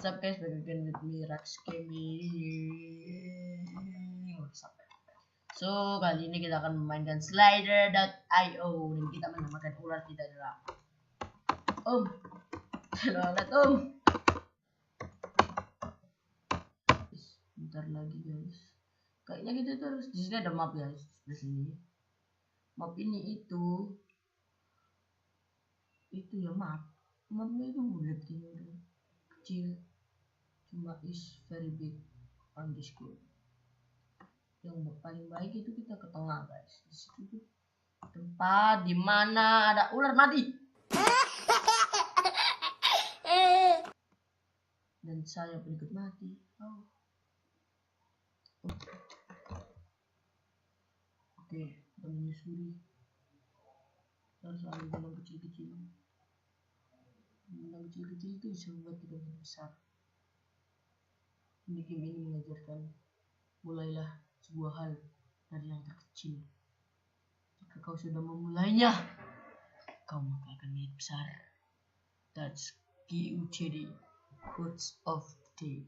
up guys, back again with me Raks Gaming. What's up? So kali ini kita akan memainkan slider.io dan kita menamakan ular kita adalah telolet Bentar lagi guys. Kayaknya kita tuh harus di sini ada map guys. Di sini map ini itu ya mapnya itu bulat gitu, kecil, cuma is very big on this game. Yang paling baik itu kita ke tengah guys. Di situ tuh tempat dimana ada ular mati. Dan saya pun ikut mati. Oke, kita menyusuri. Harus ada benang kecil-kecil. Benang kecil-kecil itu bisa membuat kita lebih besar. Ini game ini mengajarkan, mulailah sebuah hal dari yang terkecil. Jika kau sudah memulainya, kau maka akan menjadi besar. That's GUCD, quotes of the day.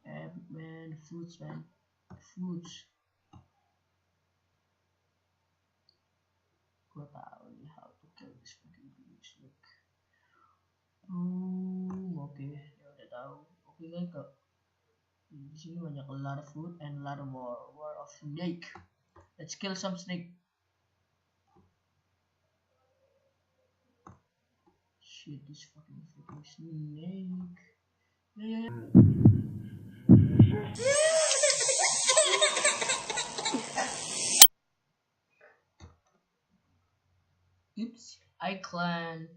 Epic man, fruits man, fruits. Gua tahu nih how to kill this fucking beast. Look. Oke, ya udah tahu. Oke guys, kok di sini banyak a lot of food and a lot of more of snake. Let's kill some snake. Shit, this fucking snake. Yeah. Oops, I clan.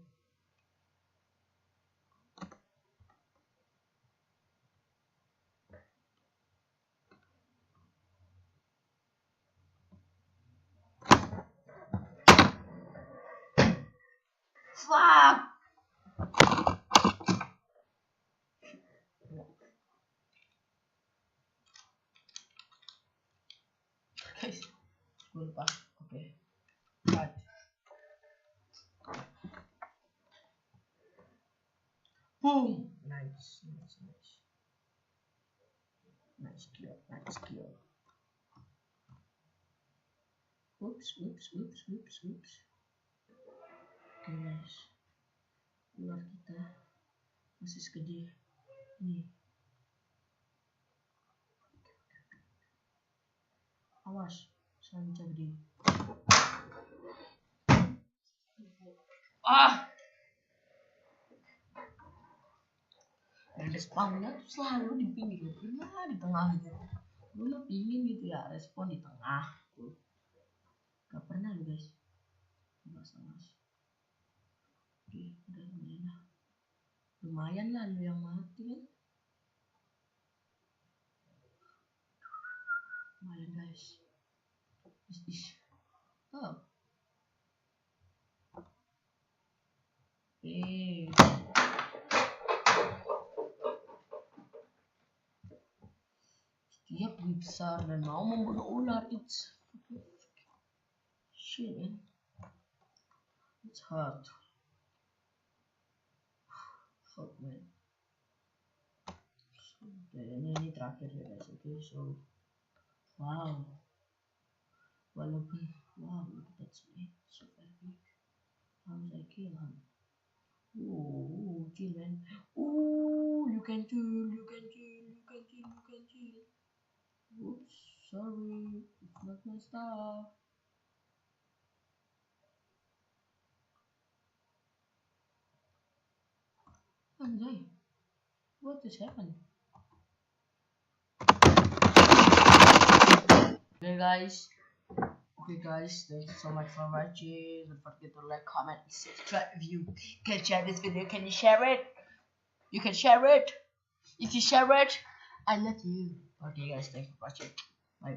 Fuck. Guys, gue lupa. Oke. Cut. Boom. Nice kill. Oops. Oke guys, ular kita masih segede ini. Awas, sanca gede. Dan respawnnya tuh selalu di pinggir, pernah di tengah gitu. Lu mah pingin gitu ya, respon di tengah tuh. Gak pernah lu guys. Awas. Oke, udah lumayan lah lu yang mati kan. Lumayan guys. Setiap gue besar dan mau membunuh ular, it's shit man. It's hard. Fuck man. So, ini terakhir ya guys. Okay, so wow, look at that snake, so very big. How did I kill him? Kill man. You can kill. Oops, sorry, it's not my stuff. Anjay, what just happened? Okay guys, thank you so much for watching. Don't forget to like, comment, and subscribe. If you can share this video, can you share it? You can share it. If you share it, I love you. Okay guys, thanks for watching. Bye.